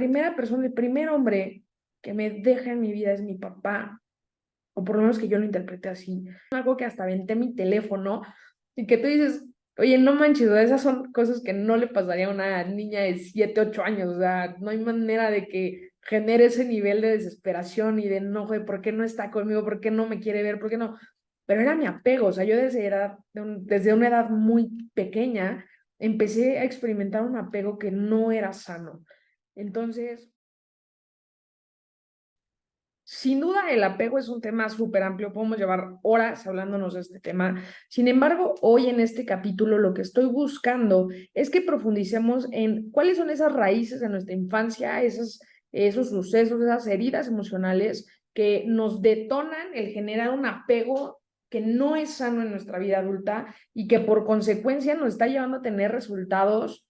primera persona, el primer hombre que me deja en mi vida es mi papá, o por lo menos que yo lo interpreté así. Algo que hasta aventé mi teléfono y que tú dices, oye, no manches, o sea, esas son cosas que no le pasaría a una niña de 7 8 años, o sea, no hay manera de que genere ese nivel de desesperación y de enojo de por qué no está conmigo, por qué no me quiere ver, por qué no. Pero era mi apego, o sea, yo desde una edad muy pequeña empecé a experimentar un apego que no era sano. Entonces, sin duda, el apego es un tema súper amplio, podemos llevar horas hablándonos de este tema. Sin embargo, hoy en este capítulo lo que estoy buscando es que profundicemos en cuáles son esas raíces de nuestra infancia, esos sucesos, esas heridas emocionales que nos detonan el generar un apego que no es sano en nuestra vida adulta y que por consecuencia nos está llevando a tener resultados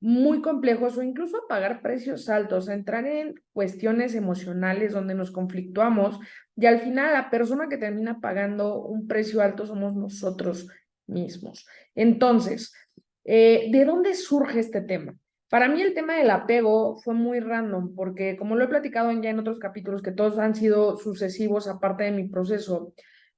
muy complejos o incluso a pagar precios altos, a entrar en cuestiones emocionales donde nos conflictuamos y al final la persona que termina pagando un precio alto somos nosotros mismos. Entonces, ¿de dónde surge este tema? Para mí el tema del apego fue muy random porque como lo he platicado ya en otros capítulos que todos han sido sucesivos aparte de mi proceso,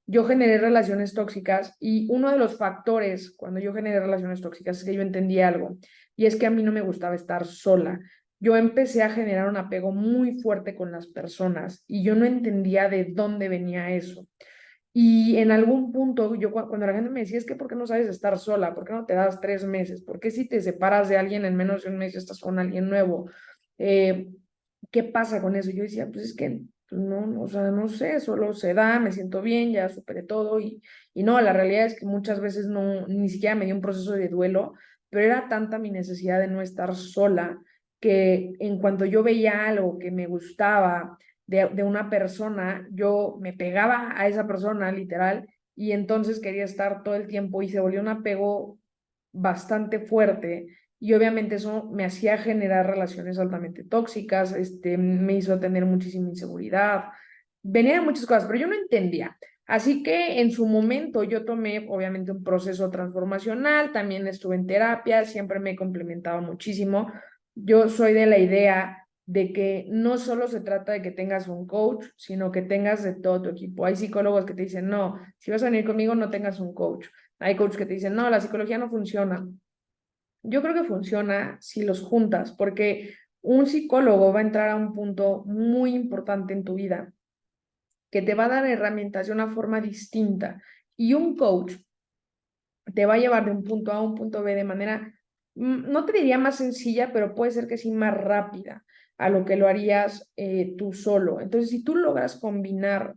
yo generé relaciones tóxicas y uno de los factores cuando yo generé relaciones tóxicas es que yo entendí algo y es que a mí no me gustaba estar sola. Yo empecé a generar un apego muy fuerte con las personas y yo no entendía de dónde venía eso. Y en algún punto, cuando la gente me decía, es que ¿por qué no sabes estar sola? ¿Por qué no te das 3 meses? ¿Por qué si te separas de alguien en menos de un mes estás con alguien nuevo? Eh, ¿Qué pasa con eso? Yo decía, pues es que no, o sea, no sé, solo se da, me siento bien, ya superé todo y no, la realidad es que muchas veces no, ni siquiera me dio un proceso de duelo, pero era tanta mi necesidad de no estar sola que en cuanto yo veía algo que me gustaba de una persona, yo me pegaba a esa persona, literal, y entonces quería estar todo el tiempo y se volvió un apego bastante fuerte y obviamente eso me hacía generar relaciones altamente tóxicas, me hizo tener muchísima inseguridad, venían muchas cosas, pero yo no entendía. Así que en su momento yo tomé obviamente un proceso transformacional, también estuve en terapia, siempre me he complementado muchísimo. Yo soy de la idea de que no solo se trata de que tengas un coach, sino que tengas de todo tu equipo. Hay psicólogos que te dicen, no, si vas a venir conmigo, no tengas un coach. Hay coaches que te dicen, no, la psicología no funciona. Yo creo que funciona si los juntas, porque un psicólogo va a entrar a un punto muy importante en tu vida, que te va a dar herramientas de una forma distinta. Y un coach te va a llevar de un punto A a un punto B de manera, no te diría más sencilla, pero puede ser que sí más rápida a lo que lo harías tú solo. Entonces, si tú logras combinar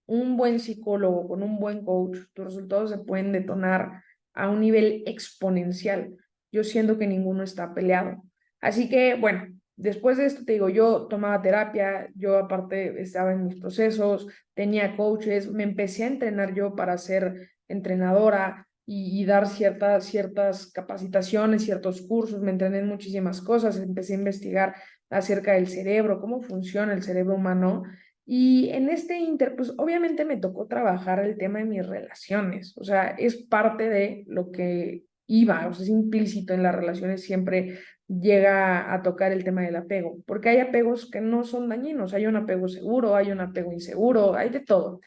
un buen psicólogo con un buen coach, tus resultados se pueden detonar a un nivel exponencial. Yo siento que ninguno está peleado. Así que, bueno, después de esto te digo, yo tomaba terapia, yo aparte estaba en mis procesos, tenía coaches, me empecé a entrenar yo para ser entrenadora y dar ciertas capacitaciones, ciertos cursos, me entrené en muchísimas cosas, empecé a investigar acerca del cerebro, cómo funciona el cerebro humano y en este inter, pues obviamente me tocó trabajar el tema de mis relaciones, o sea, es parte de lo que iba, o sea, es implícito en las relaciones, siempre llega a tocar el tema del apego, porque hay apegos que no son dañinos, hay un apego seguro, hay un apego inseguro, hay de todo.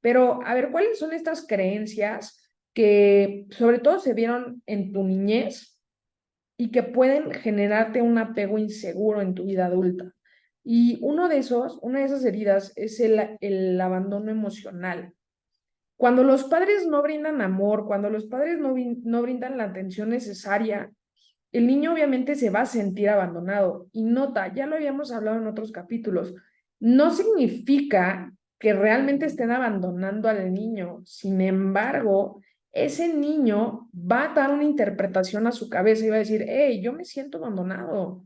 Pero, a ver, ¿cuáles son estas creencias que sobre todo se vieron en tu niñez y que pueden generarte un apego inseguro en tu vida adulta? Y una de esas heridas es el abandono emocional. Cuando los padres no brindan amor, cuando los padres no brindan la atención necesaria, el niño obviamente se va a sentir abandonado. Y nota, ya lo habíamos hablado en otros capítulos, no significa que realmente estén abandonando al niño. Sin embargo, ese niño va a dar una interpretación a su cabeza y va a decir, hey, yo me siento abandonado.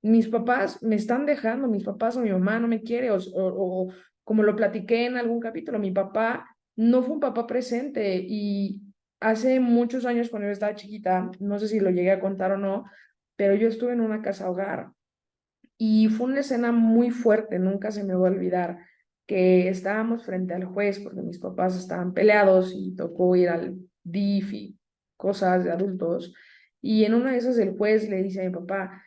Mis papás me están dejando, mis papás o mi mamá no me quiere, o como lo platiqué en algún capítulo, mi papá no fue un papá presente y hace muchos años cuando yo estaba chiquita, no sé si lo llegué a contar o no, pero yo estuve en una casa hogar y fue una escena muy fuerte, nunca se me va a olvidar, que estábamos frente al juez porque mis papás estaban peleados y tocó ir al DIF y cosas de adultos. Y en una de esas el juez le dice a mi papá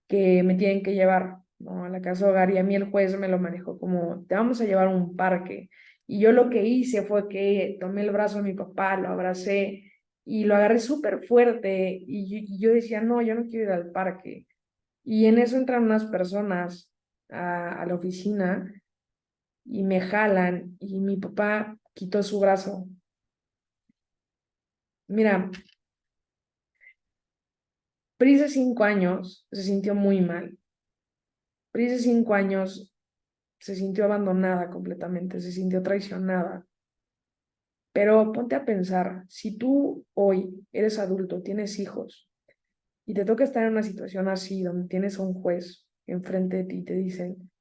que me tienen que llevar. ¿no? A la casa hogar, y a mí el juez me lo manejó como, te vamos a llevar a un parque. Y yo lo que hice fue que tomé el brazo de mi papá, lo abracé y lo agarré súper fuerte y yo decía, no, yo no quiero ir al parque. Y en eso entran unas personas a la oficina y me jalan y mi papá quitó su brazo. Mira, Pris de 5 años se sintió muy mal. Pris de 5 años se sintió abandonada completamente, se sintió traicionada. Pero ponte a pensar, si tú hoy eres adulto, tienes hijos y te toca estar en una situación así, donde tienes a un juez enfrente de ti y te dicen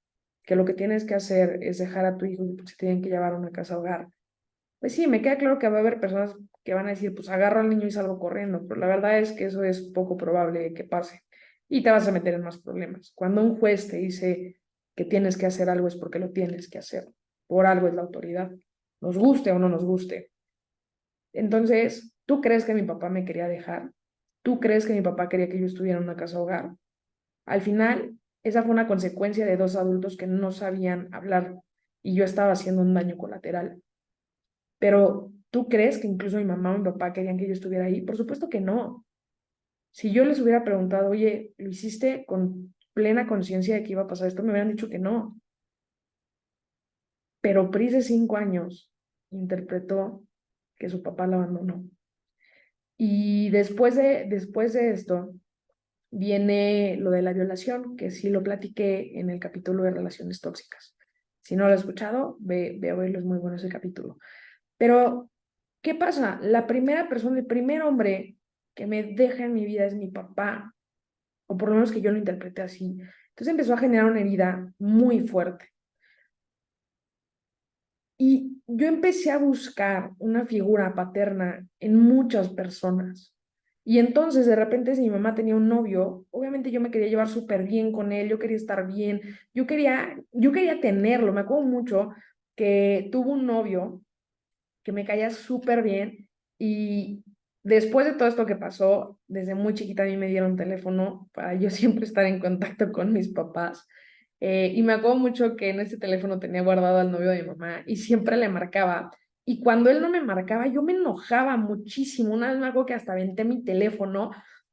que lo que tienes que hacer es dejar a tu hijo y se tienen que llevar a una casa hogar. Pues sí, me queda claro que va a haber personas que van a decir, pues agarro al niño y salgo corriendo, pero la verdad es que eso es poco probable que pase y te vas a meter en más problemas. Cuando un juez te dice que tienes que hacer algo es porque lo tienes que hacer, por algo es la autoridad, nos guste o no nos guste. Entonces, ¿tú crees que mi papá me quería dejar? ¿Tú crees que mi papá quería que yo estuviera en una casa hogar? Al final, esa fue una consecuencia de dos adultos que no sabían hablar y yo estaba haciendo un daño colateral. Pero, ¿tú crees que incluso mi mamá o mi papá querían que yo estuviera ahí? Por supuesto que no. Si yo les hubiera preguntado, oye, ¿lo hiciste con plena conciencia de que iba a pasar esto? Me hubieran dicho que no. Pero Pris de 5 años interpretó que su papá la abandonó. Y después de esto viene lo de la violación, que sí lo platiqué en el capítulo de relaciones tóxicas. Si no lo has escuchado, ve a oírlo, es muy bueno ese capítulo. Pero, ¿qué pasa? La primera persona, el primer hombre que me deja en mi vida es mi papá, o por lo menos que yo lo interpreté así. Entonces empezó a generar una herida muy fuerte. Y yo empecé a buscar una figura paterna en muchas personas. Y entonces de repente si mi mamá tenía un novio, obviamente yo me quería llevar súper bien con él, yo quería estar bien, yo quería tenerlo. Me acuerdo mucho que tuvo un novio que me caía súper bien y después de todo esto que pasó, desde muy chiquita a mí me dieron teléfono para yo siempre estar en contacto con mis papás. Y me acuerdo mucho que en ese teléfono tenía guardado al novio de mi mamá y siempre le marcaba. Y cuando él no me marcaba, yo me enojaba muchísimo. Una vez me acuerdo que hasta aventé mi teléfono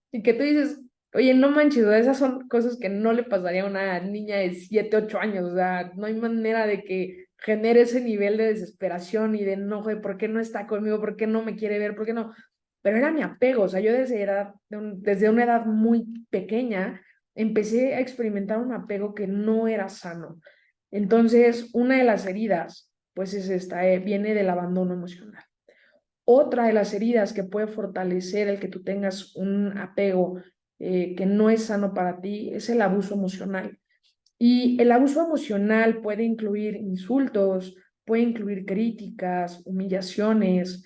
y que tú dices, oye, no manches, o sea, esas son cosas que no le pasaría a una niña de 7 8 años. O sea, no hay manera de que genere ese nivel de desesperación y de enojo de por qué no está conmigo, por qué no me quiere ver, por qué no. Pero era mi apego, o sea, yo desde una edad muy pequeña empecé a experimentar un apego que no era sano. Entonces, una de las heridas, pues es esta, viene del abandono emocional. Otra de las heridas que puede fortalecer el que tú tengas un apego que no es sano para ti es el abuso emocional. Y el abuso emocional puede incluir insultos, puede incluir críticas, humillaciones.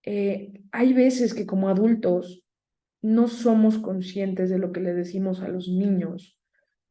Hay veces que como adultos no somos conscientes de lo que le decimos a los niños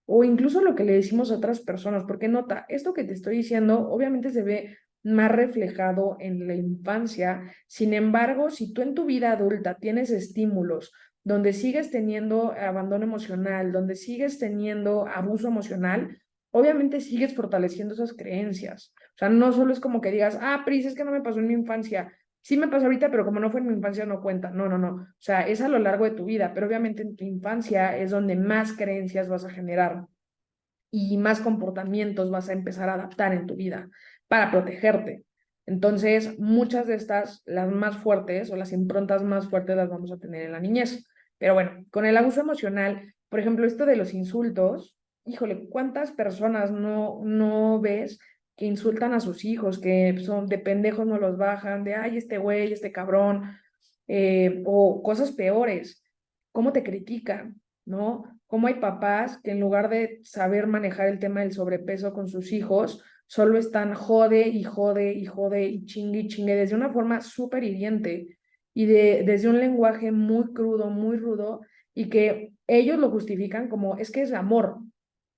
o incluso lo que le decimos a otras personas, porque nota, esto que te estoy diciendo obviamente se ve más reflejado en la infancia. Sin embargo, si tú en tu vida adulta tienes estímulos donde sigues teniendo abandono emocional, donde sigues teniendo abuso emocional, obviamente sigues fortaleciendo esas creencias. O sea, no solo es como que digas, ah, Pris, es que no me pasó en mi infancia. Sí me pasó ahorita, pero como no fue en mi infancia no cuenta. No, no, no. O sea, es a lo largo de tu vida, pero obviamente en tu infancia es donde más creencias vas a generar y más comportamientos vas a empezar a adaptar en tu vida para protegerte. Entonces, muchas de estas, las más fuertes o las improntas más fuertes las vamos a tener en la niñez. Pero bueno, con el abuso emocional, por ejemplo, esto de los insultos, híjole, ¿cuántas personas no ves que insultan a sus hijos, que son de pendejos no los bajan, de, ay, este güey, este cabrón, o cosas peores, cómo te critican, ¿no? Cómo hay papás que en lugar de saber manejar el tema del sobrepeso con sus hijos, solo están jode y jode y jode y chingue desde una forma súper hiriente y desde un lenguaje muy crudo, muy rudo y que ellos lo justifican como es que es amor.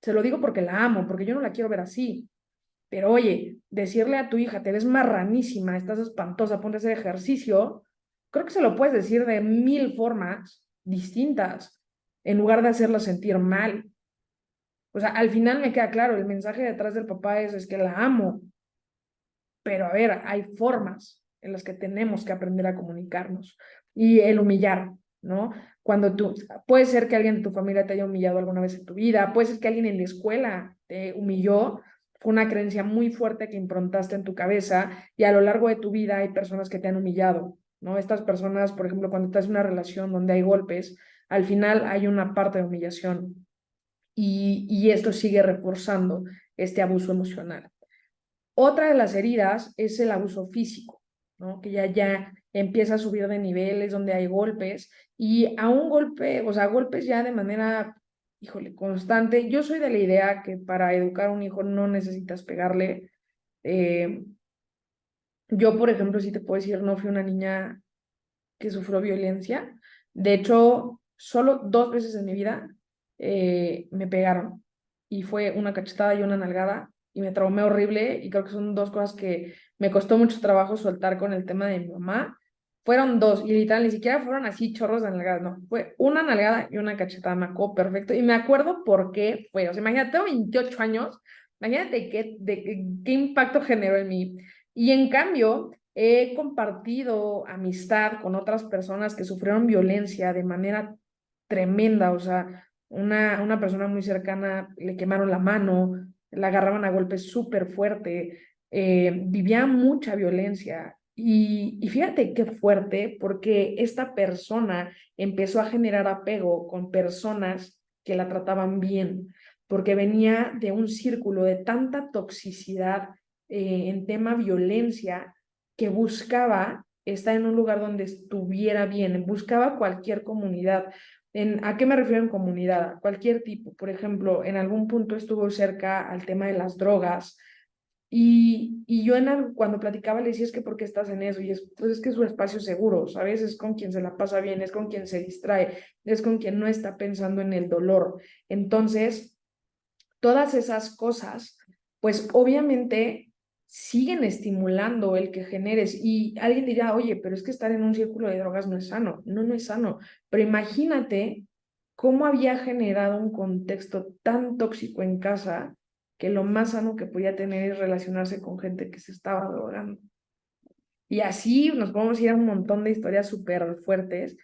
Se lo digo porque la amo, porque yo no la quiero ver así. Pero oye, decirle a tu hija, te ves marranísima, estás espantosa, ponte a hacer ejercicio, creo que se lo puedes decir de 1000 formas distintas, en lugar de hacerla sentir mal. O sea, al final me queda claro, el mensaje detrás del papá es que la amo, pero a ver, hay formas en las que tenemos que aprender a comunicarnos y el humillar, ¿no? Cuando tú, puede ser que alguien de tu familia te haya humillado alguna vez en tu vida, puede ser que alguien en la escuela te humilló, fue una creencia muy fuerte que improntaste en tu cabeza y a lo largo de tu vida hay personas que te han humillado, ¿no? Estas personas, por ejemplo, cuando estás en una relación donde hay golpes, al final hay una parte de humillación y esto sigue reforzando este abuso emocional. Otra de las heridas es el abuso físico, ¿no? Que ya empieza a subir de niveles donde hay golpes y a un golpe, o sea, golpes ya de manera, híjole, constante. Yo soy de la idea que para educar a un hijo no necesitas pegarle. Eh, yo, por ejemplo, si te puedo decir, no fui una niña que sufrió violencia. De hecho, solo 2 veces en mi vida me pegaron y fue una cachetada y una nalgada y me traumé horrible y creo que son 2 cosas que me costó mucho trabajo soltar con el tema de mi mamá. Fueron dos y literal ni siquiera fueron así chorros de nalgadas, no, fue una nalgada y una cachetada, me acuerdo perfecto y me acuerdo por qué fue, o sea, imagínate, tengo 28 años, imagínate qué impacto generó en mí. Y en cambio, he compartido amistad con otras personas que sufrieron violencia de manera tremenda, o sea, una persona muy cercana le quemaron la mano, la agarraban a golpes súper fuerte, vivía mucha violencia. Y fíjate qué fuerte, porque esta persona empezó a generar apego con personas que la trataban bien, porque venía de un círculo de tanta toxicidad en tema violencia que buscaba estar en un lugar donde estuviera bien, buscaba cualquier comunidad. ¿A qué me refiero en comunidad? A cualquier tipo. Por ejemplo, en algún punto estuvo cerca al tema de las drogas y yo cuando platicaba le decía, es que ¿por qué estás en eso? Y pues es que es su espacio seguro, ¿sabes? Es con quien se la pasa bien, es con quien se distrae, es con quien no está pensando en el dolor. Entonces, todas esas cosas, pues obviamente siguen estimulando el que generes. Y alguien dirá, oye, pero es que estar en un círculo de drogas no es sano. No, no es sano. Pero imagínate cómo había generado un contexto tan tóxico en casa que lo más sano que podía tener es relacionarse con gente que se estaba drogando. Y así nos podemos ir a un montón de historias súper fuertes,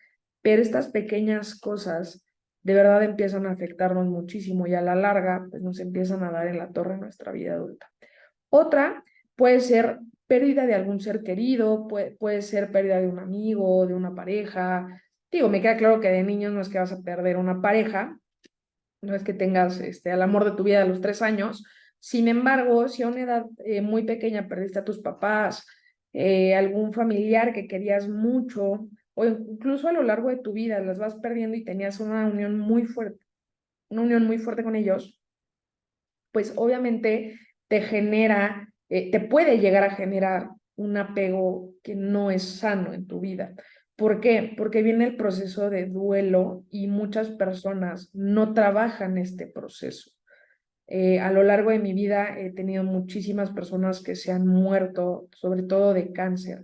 pero estas pequeñas cosas de verdad empiezan a afectarnos muchísimo y a la larga pues nos empiezan a dar en la torre en nuestra vida adulta. Otra puede ser pérdida de algún ser querido, puede ser pérdida de un amigo, de una pareja. Digo, me queda claro que de niños no es que vas a perder una pareja, no es que tengas al amor de tu vida a los 3 años. Sin embargo, si a una edad muy pequeña perdiste a tus papás, algún familiar que querías mucho, o incluso a lo largo de tu vida las vas perdiendo y tenías una unión muy fuerte con ellos, pues obviamente te puede llegar a generar un apego que no es sano en tu vida. ¿Por qué? Porque viene el proceso de duelo y muchas personas no trabajan este proceso. A lo largo de mi vida he tenido muchísimas personas que se han muerto, sobre todo de cáncer.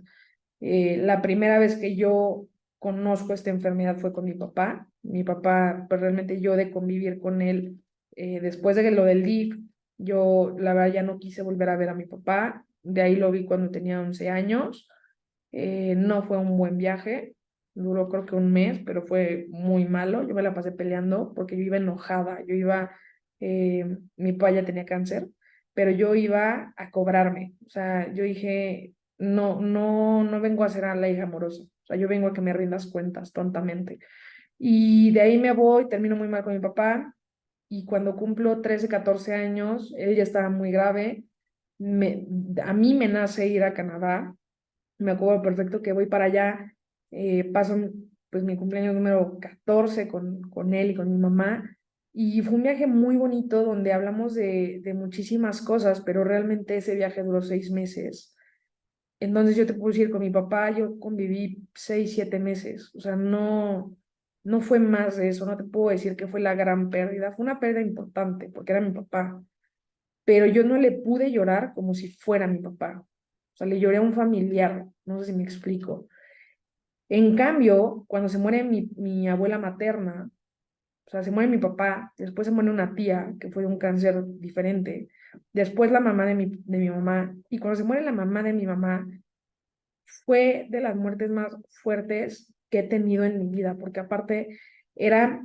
La primera vez que yo conozco esta enfermedad fue con mi papá. Mi papá, pues realmente yo de convivir con él, después de lo del DIF, yo la verdad ya no quise volver a ver a mi papá. De ahí lo vi cuando tenía 11 años. No fue un buen viaje, duró creo que un mes, pero fue muy malo. Yo me la pasé peleando porque yo iba enojada, mi papá ya tenía cáncer, pero yo iba a cobrarme. O sea, yo dije, no, no, no vengo a ser a la hija amorosa. O sea, yo vengo a que me rindas cuentas tontamente. Y de ahí me voy, termino muy mal con mi papá. Y cuando cumplo 13 14 años, él ya estaba muy grave. A mí me nace ir a Canadá. Me acuerdo perfecto que voy para allá, paso pues mi cumpleaños número 14 con él y con mi mamá, y fue un viaje muy bonito donde hablamos de muchísimas cosas, pero realmente ese viaje duró 6 meses. Entonces yo te puedo decir, con mi papá yo conviví 6, 7 meses, o sea, no, no fue más de eso, no te puedo decir que fue la gran pérdida, fue una pérdida importante porque era mi papá, pero yo no le pude llorar como si fuera mi papá. O sea, le lloré a un familiar, no sé si me explico. En cambio, cuando se muere mi abuela materna, O sea, se muere mi papá, después se muere una tía que fue de un cáncer diferente, después la mamá de mi mamá, y cuando se muere la mamá de mi mamá, fue de las muertes más fuertes que he tenido en mi vida, porque aparte era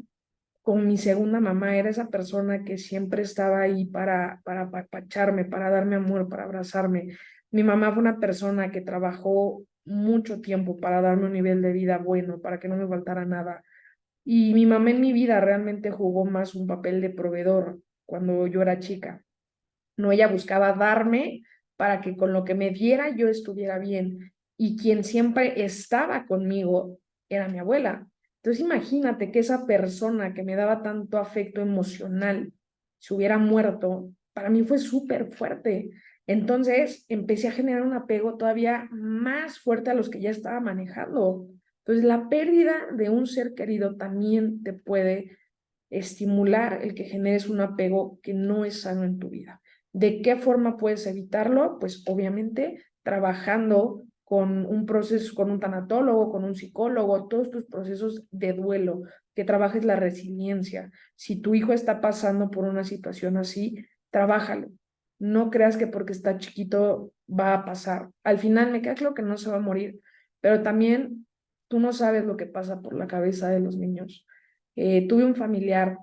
con mi segunda mamá, era esa persona que siempre estaba ahí para apapacharme, para darme amor, para abrazarme. Mi mamá fue una persona que trabajó mucho tiempo para darme un nivel de vida bueno, para que no me faltara nada. Y mi mamá en mi vida realmente jugó más un papel de proveedor cuando yo era chica. No, ella buscaba darme para que con lo que me diera yo estuviera bien. Y quien siempre estaba conmigo era mi abuela. Entonces imagínate que esa persona que me daba tanto afecto emocional se hubiera muerto, para mí fue súper fuerte. Entonces empecé a generar un apego todavía más fuerte a los que ya estaba manejando. Entonces la pérdida de un ser querido también te puede estimular el que generes un apego que no es sano en tu vida. ¿De qué forma puedes evitarlo? Pues obviamente trabajando con un proceso, con un tanatólogo, con un psicólogo, todos tus procesos de duelo, que trabajes la resiliencia. Si tu hijo está pasando por una situación así, trabájalo. No creas que porque está chiquito va a pasar. Al final me queda claro que no se va a morir, pero también tú no sabes lo que pasa por la cabeza de los niños. Tuve un familiar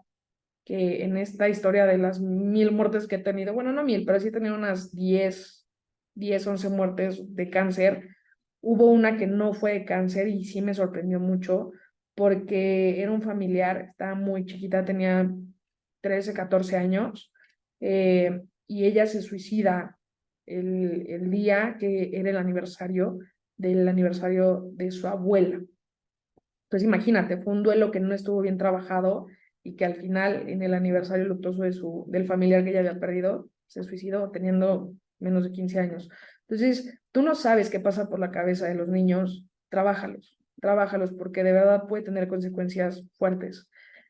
que en esta historia de las 1000 muertes que he tenido, bueno, no 1000, pero sí he tenido unas 11 muertes de cáncer. Hubo una que no fue de cáncer y sí me sorprendió mucho porque era un familiar, estaba muy chiquita, tenía 13, 14 años, y ella se suicida el día que era el aniversario del aniversario de su abuela. Entonces imagínate, fue un duelo que no estuvo bien trabajado y que al final, en el aniversario luctuoso del familiar que ella había perdido, se suicidó teniendo menos de 15 años. Entonces, tú no sabes qué pasa por la cabeza de los niños, trabájalos, porque de verdad puede tener consecuencias fuertes.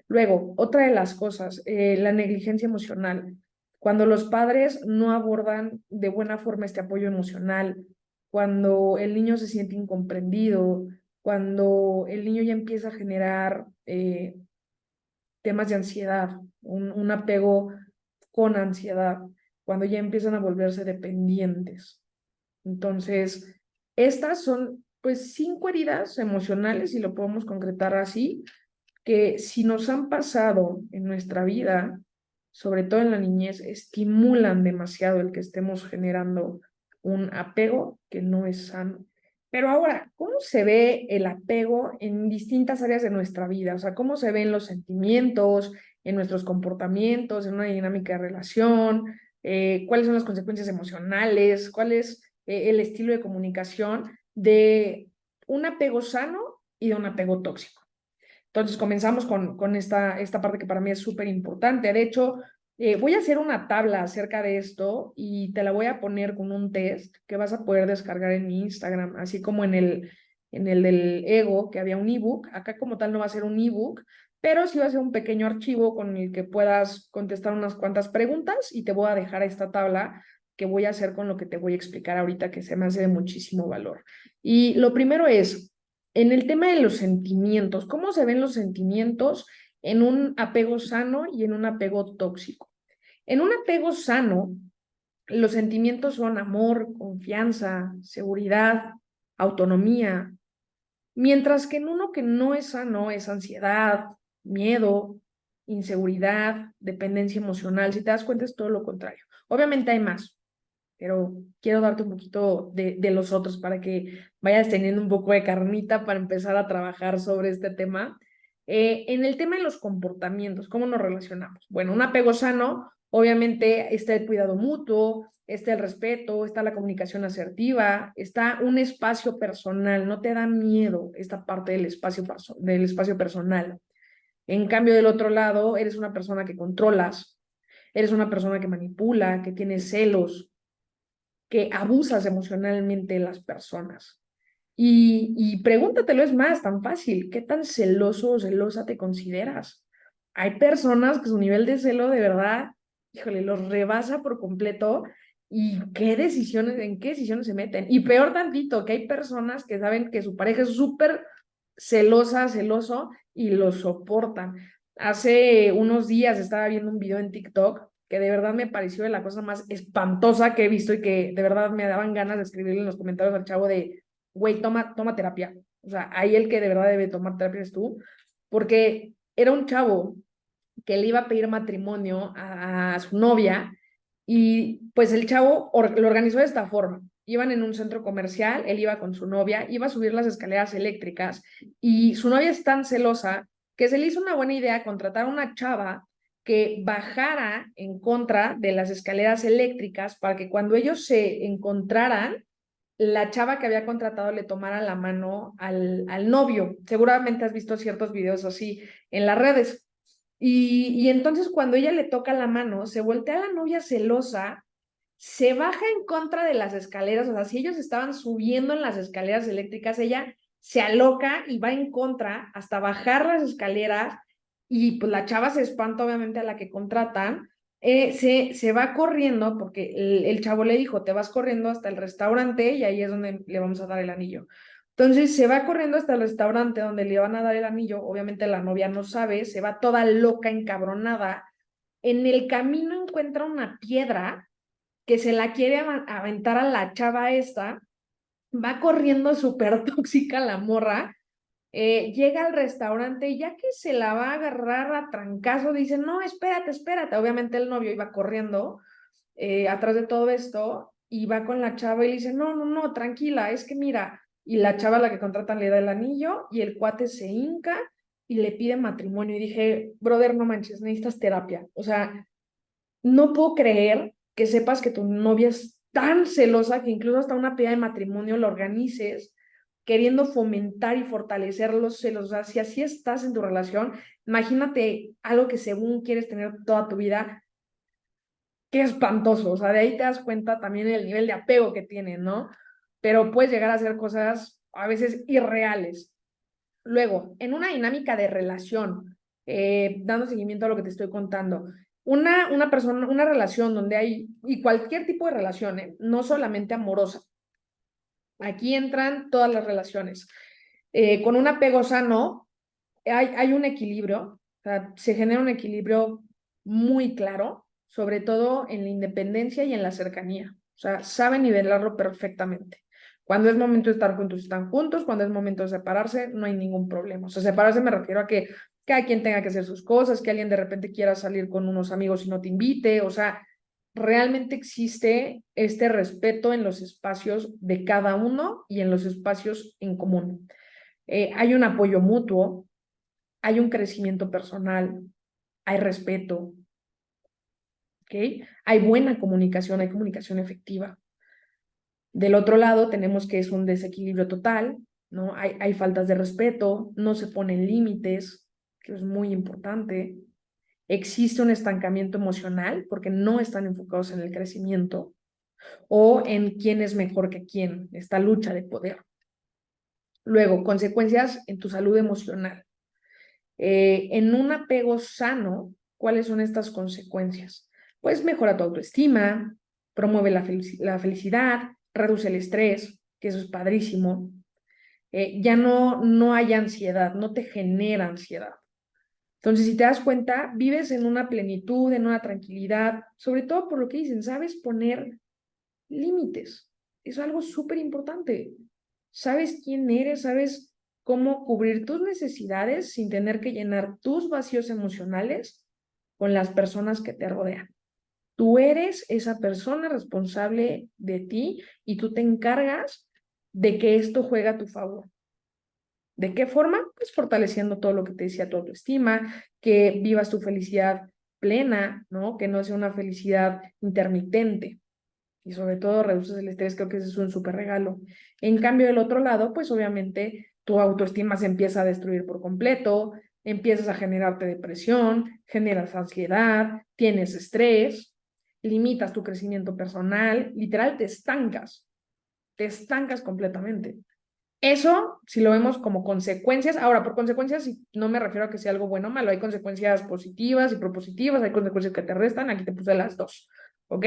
Luego, otra de las cosas, la negligencia emocional. Cuando los padres no abordan de buena forma este apoyo emocional, cuando el niño se siente incomprendido, cuando el niño ya empieza a generar temas de ansiedad, un apego con ansiedad, cuando ya empiezan a volverse dependientes. Entonces, estas son pues 5 heridas emocionales, si lo podemos concretar así, que si nos han pasado en nuestra vida, sobre todo en la niñez, estimulan demasiado el que estemos generando un apego que no es sano. Pero ahora, ¿cómo se ve el apego en distintas áreas de nuestra vida? O sea, ¿cómo se ven los sentimientos, en nuestros comportamientos, en una dinámica de relación? ¿Cuáles son las consecuencias emocionales? ¿Cuál es el estilo de comunicación de un apego sano y de un apego tóxico? Entonces comenzamos con esta parte que para mí es súper importante. De hecho, voy a hacer una tabla acerca de esto y te la voy a poner con un test que vas a poder descargar en mi Instagram, así como en el del ego, que había un ebook. Acá como tal no va a ser un ebook, pero sí va a ser un pequeño archivo con el que puedas contestar unas cuantas preguntas y te voy a dejar esta tabla que voy a hacer con lo que te voy a explicar ahorita, que se me hace de muchísimo valor. Y lo primero es, en el tema de los sentimientos, ¿cómo se ven los sentimientos en un apego sano y en un apego tóxico? En un apego sano, los sentimientos son amor, confianza, seguridad, autonomía, mientras que en uno que no es sano es ansiedad, miedo, inseguridad, dependencia emocional. Si te das cuenta, es todo lo contrario. Obviamente hay más, pero quiero darte un poquito de los otros para que vayas teniendo un poco de carnita para empezar a trabajar sobre este tema. En el tema de los comportamientos, ¿cómo nos relacionamos? Bueno, un apego sano, obviamente está el cuidado mutuo, está el respeto, está la comunicación asertiva, está un espacio personal, no te da miedo esta parte del espacio personal. En cambio, del otro lado, eres una persona que controlas, eres una persona que manipula, que tiene celos, que abusas emocionalmente de las personas. Y pregúntatelo, es más, tan fácil, ¿qué tan celoso o celosa te consideras? Hay personas que su nivel de celo de verdad, híjole, los rebasa por completo y en qué decisiones se meten. Y peor tantito, que hay personas que saben que su pareja es súper celosa, celoso y lo soportan. Hace unos días estaba viendo un video en TikTok que de verdad me pareció de la cosa más espantosa que he visto y que de verdad me daban ganas de escribirle en los comentarios al chavo de, güey, toma terapia. O sea, ahí el que de verdad debe tomar terapia es tú, porque era un chavo que le iba a pedir matrimonio a su novia y pues el chavo lo organizó de esta forma. Iban en un centro comercial, él iba con su novia, iba a subir las escaleras eléctricas y su novia es tan celosa que se le hizo una buena idea contratar a una chava que bajara en contra de las escaleras eléctricas para que cuando ellos se encontraran, la chava que había contratado le tomara la mano al novio. Seguramente has visto ciertos videos así en las redes. Y entonces cuando ella le toca la mano, se voltea la novia celosa, se baja en contra de las escaleras, o sea, si ellos estaban subiendo en las escaleras eléctricas, ella se aloca y va en contra hasta bajar las escaleras y pues la chava se espanta obviamente a la que contratan, se va corriendo porque el chavo le dijo, te vas corriendo hasta el restaurante y ahí es donde le vamos a dar el anillo. Entonces se va corriendo hasta el restaurante donde le van a dar el anillo, obviamente la novia no sabe, se va toda loca, encabronada. En el camino encuentra una piedra que se la quiere aventar a la chava esta, va corriendo súper tóxica la morra, llega al restaurante y ya que se la va a agarrar a trancazo, dice, no, espérate, espérate. Obviamente el novio iba corriendo atrás de todo esto y va con la chava y le dice, no, no, no, tranquila, es que mira, y la chava a la que contratan le da el anillo y el cuate se hinca y le pide matrimonio y dije, brother, no manches, necesitas terapia. O sea, no puedo creer que sepas que tu novia es tan celosa que incluso hasta una pedida de matrimonio lo organices queriendo fomentar y fortalecer los celos. O sea, si así estás en tu relación, imagínate algo que según quieres tener toda tu vida, qué espantoso. O sea, de ahí te das cuenta también el nivel de apego que tienen, ¿no? Pero puedes llegar a hacer cosas a veces irreales. Luego, en una dinámica de relación, dando seguimiento a lo que te estoy contando, una persona, una relación donde hay, y cualquier tipo de relación, no solamente amorosa, aquí entran todas las relaciones. Con un apego sano, hay un equilibrio, o sea, se genera un equilibrio muy claro, sobre todo en la independencia y en la cercanía. O sea, saben nivelarlo perfectamente. Cuando es momento de estar juntos, están juntos. Cuando es momento de separarse, no hay ningún problema. O sea, separarse me refiero a que cada quien tenga que hacer sus cosas, que alguien de repente quiera salir con unos amigos y no te invite. O sea, realmente existe este respeto en los espacios de cada uno y en los espacios en común. Hay un apoyo mutuo, hay un crecimiento personal, hay respeto, ¿ok? Hay buena comunicación, hay comunicación efectiva. Del otro lado tenemos que es un desequilibrio total, ¿no? Hay faltas de respeto, no se ponen límites, que es muy importante. Existe un estancamiento emocional porque no están enfocados en el crecimiento o en quién es mejor que quién, esta lucha de poder. Luego, consecuencias en tu salud emocional. En un apego sano, ¿cuáles son estas consecuencias? Pues mejora tu autoestima, promueve la felicidad, reduce el estrés, que eso es padrísimo. Ya no hay ansiedad, no te genera ansiedad. Entonces, si te das cuenta, vives en una plenitud, en una tranquilidad, sobre todo por lo que dicen, sabes poner límites. Es algo súper importante. Sabes quién eres, sabes cómo cubrir tus necesidades sin tener que llenar tus vacíos emocionales con las personas que te rodean. Tú eres esa persona responsable de ti y tú te encargas de que esto juegue a tu favor. ¿De qué forma? Pues fortaleciendo todo lo que te decía tu autoestima, que vivas tu felicidad plena, ¿no? Que no sea una felicidad intermitente y sobre todo reduces el estrés, creo que ese es un súper regalo. En cambio, del otro lado, pues obviamente tu autoestima se empieza a destruir por completo, empiezas a generarte depresión, generas ansiedad, tienes estrés, limitas tu crecimiento personal, literal te estancas completamente. Eso, si lo vemos como consecuencias, ahora por consecuencias no me refiero a que sea algo bueno o malo, hay consecuencias positivas y propositivas, hay consecuencias que te restan, aquí te puse las dos, ¿ok?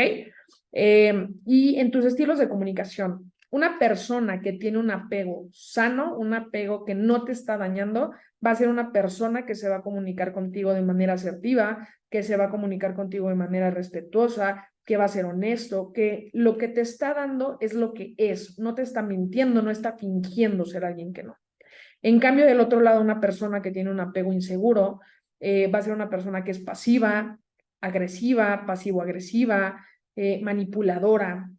Y en tus estilos de comunicación, Una persona que tiene un apego sano, un apego que no te está dañando, va a ser una persona que se va a comunicar contigo de manera asertiva, que se va a comunicar contigo de manera respetuosa, que va a ser honesto, que lo que te está dando es lo que es, no te está mintiendo, no está fingiendo ser alguien que no. En cambio, del otro lado, una persona que tiene un apego inseguro va a ser una persona que es pasiva, agresiva, pasivo-agresiva, manipuladora,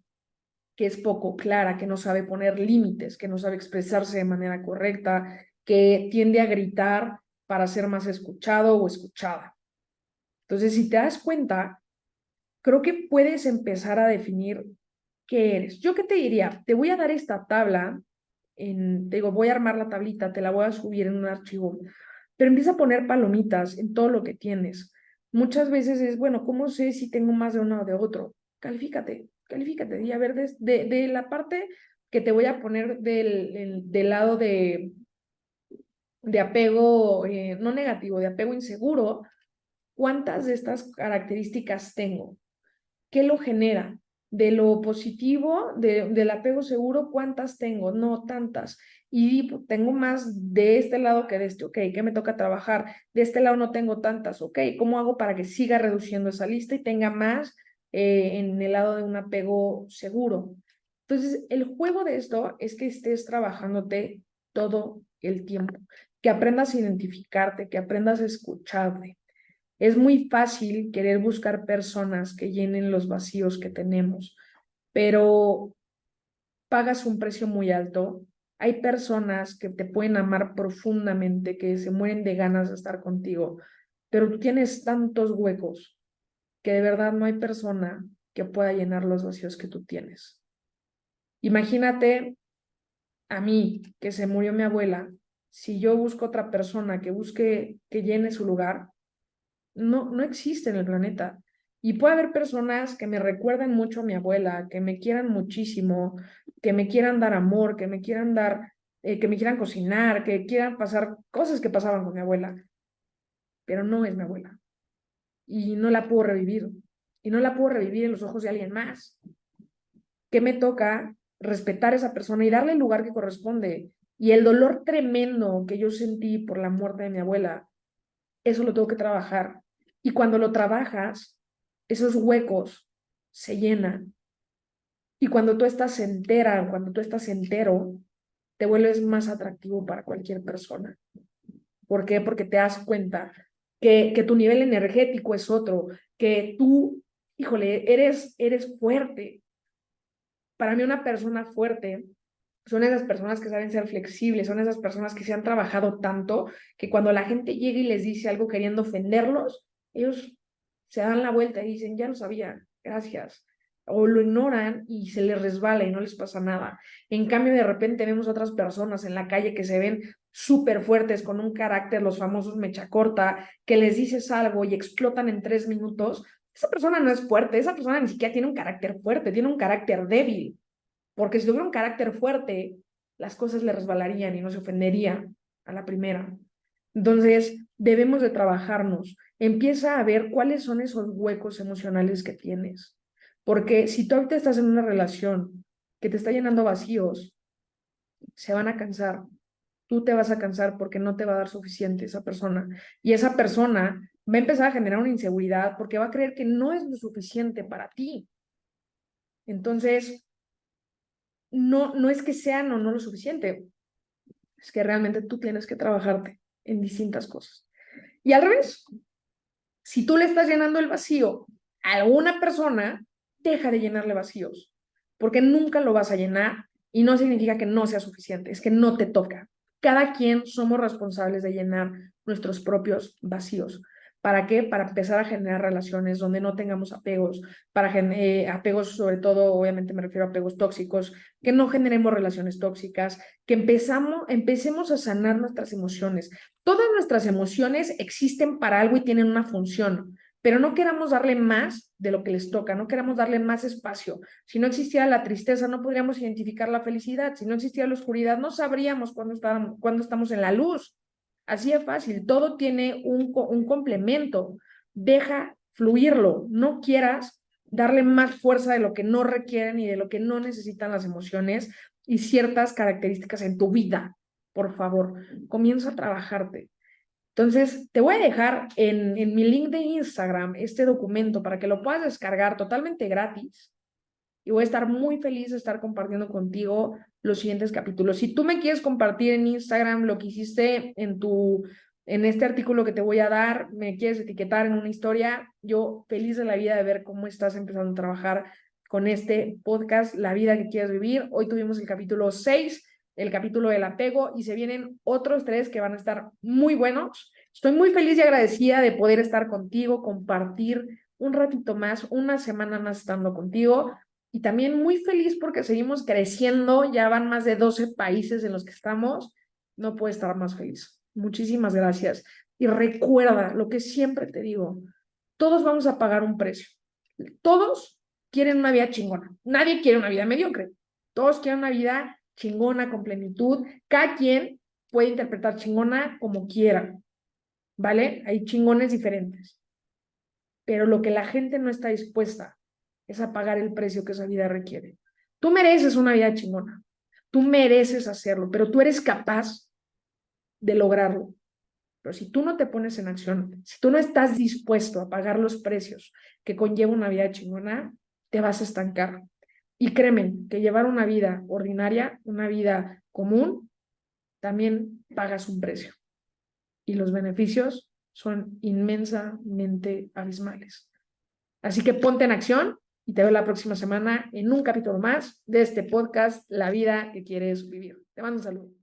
que es poco clara, que no sabe poner límites, que no sabe expresarse de manera correcta, que tiende a gritar para ser más escuchado o escuchada. Entonces, si te das cuenta, creo que puedes empezar a definir qué eres. ¿Yo qué te diría? Te voy a dar esta tabla, te digo, voy a armar la tablita, te la voy a subir en un archivo, pero empieza a poner palomitas en todo lo que tienes. Muchas veces es, bueno, ¿cómo sé si tengo más de uno o de otro? Califícate, y a ver, de la parte que te voy a poner del lado de apego, no negativo, de apego inseguro, ¿cuántas de estas características tengo? ¿Qué lo genera? De lo positivo, del apego seguro, ¿cuántas tengo? No tantas. Y tengo más de este lado que de este, ok, ¿qué me toca trabajar? De este lado no tengo tantas, ok, ¿cómo hago para que siga reduciendo esa lista y tenga más en el lado de un apego seguro? Entonces, el juego de esto es que estés trabajándote todo el tiempo, que aprendas a identificarte, que aprendas a escucharte. Es muy fácil querer buscar personas que llenen los vacíos que tenemos, pero pagas un precio muy alto. Hay personas que te pueden amar profundamente, que se mueren de ganas de estar contigo, pero tú tienes tantos huecos que de verdad no hay persona que pueda llenar los vacíos que tú tienes. Imagínate a mí, que se murió mi abuela, si yo busco otra persona que busque que llene su lugar, no existe en el planeta. Y puede haber personas que me recuerden mucho a mi abuela, que me quieran muchísimo, que me quieran dar amor, que me quieran dar, que me quieran cocinar, que quieran pasar cosas que pasaban con mi abuela, pero no es mi abuela. Y no la puedo revivir. Y no la puedo revivir en los ojos de alguien más. ¿Qué me toca? Respetar a esa persona y darle el lugar que corresponde. Y el dolor tremendo que yo sentí por la muerte de mi abuela, eso lo tengo que trabajar. Y cuando lo trabajas, esos huecos se llenan. Y cuando tú estás entera, cuando tú estás entero, te vuelves más atractivo para cualquier persona. ¿Por qué? Porque te das cuenta que tu nivel energético es otro, que tú, híjole, eres fuerte. Para mí una persona fuerte son esas personas que saben ser flexibles, son esas personas que se han trabajado tanto que cuando la gente llega y les dice algo queriendo ofenderlos, ellos se dan la vuelta y dicen, ya lo sabía, gracias. O lo ignoran y se les resbala y no les pasa nada. En cambio, de repente vemos otras personas en la calle que se ven súper fuertes, con un carácter, los famosos mecha corta, que les dices algo y explotan en 3 minutos. Esa persona no es fuerte, esa persona ni siquiera tiene un carácter fuerte, tiene un carácter débil. Porque si tuviera un carácter fuerte, las cosas le resbalarían y no se ofendería a la primera. Entonces, debemos de trabajarnos. Empieza a ver cuáles son esos huecos emocionales que tienes. Porque si tú ahorita estás en una relación que te está llenando vacíos, se van a cansar. Tú te vas a cansar porque no te va a dar suficiente esa persona. Y esa persona va a empezar a generar una inseguridad porque va a creer que no es lo suficiente para ti. Entonces, no es que sean o no lo suficiente, es que realmente tú tienes que trabajarte en distintas cosas. Y al revés, si tú le estás llenando el vacío a alguna persona, deja de llenarle vacíos, porque nunca lo vas a llenar y no significa que no sea suficiente, es que no te toca. Cada quien somos responsables de llenar nuestros propios vacíos. ¿Para qué? Para empezar a generar relaciones donde no tengamos apegos, apegos sobre todo, obviamente me refiero a apegos tóxicos, que no generemos relaciones tóxicas, que empecemos a sanar nuestras emociones. Todas nuestras emociones existen para algo y tienen una función, pero no queramos darle más de lo que les toca, no queramos darle más espacio. Si no existiera la tristeza, no podríamos identificar la felicidad. Si no existiera la oscuridad, no sabríamos cuándo estamos en la luz. Así es fácil, todo tiene un complemento. Deja fluirlo, no quieras darle más fuerza de lo que no requieren y de lo que no necesitan las emociones y ciertas características en tu vida. Por favor, comienza a trabajarte. Entonces, te voy a dejar en mi link de Instagram este documento para que lo puedas descargar totalmente gratis y voy a estar muy feliz de estar compartiendo contigo los siguientes capítulos. Si tú me quieres compartir en Instagram lo que hiciste en este artículo que te voy a dar, me quieres etiquetar en una historia, yo feliz de la vida de ver cómo estás empezando a trabajar con este podcast, La vida que quieres vivir. Hoy tuvimos el capítulo 6, el capítulo del apego, y se vienen otros 3 que van a estar muy buenos. Estoy muy feliz y agradecida de poder estar contigo, compartir un ratito más, una semana más estando contigo. Y también muy feliz porque seguimos creciendo, ya van más de 12 países en los que estamos, no puedo estar más feliz. Muchísimas gracias. Y recuerda lo que siempre te digo, todos vamos a pagar un precio. Todos quieren una vida chingona. Nadie quiere una vida mediocre. Todos quieren una vida chingona, con plenitud. Cada quien puede interpretar chingona como quiera, ¿vale? Hay chingones diferentes. Pero lo que la gente no está dispuesta es a pagar el precio que esa vida requiere. Tú mereces una vida chingona, tú mereces hacerlo, pero tú eres capaz de lograrlo. Pero si tú no te pones en acción, si tú no estás dispuesto a pagar los precios que conlleva una vida chingona, te vas a estancar. Y créeme que llevar una vida ordinaria, una vida común, también pagas un precio. Y los beneficios son inmensamente abismales. Así que ponte en acción y te veo la próxima semana en un capítulo más de este podcast, La vida que quieres vivir. Te mando un saludo.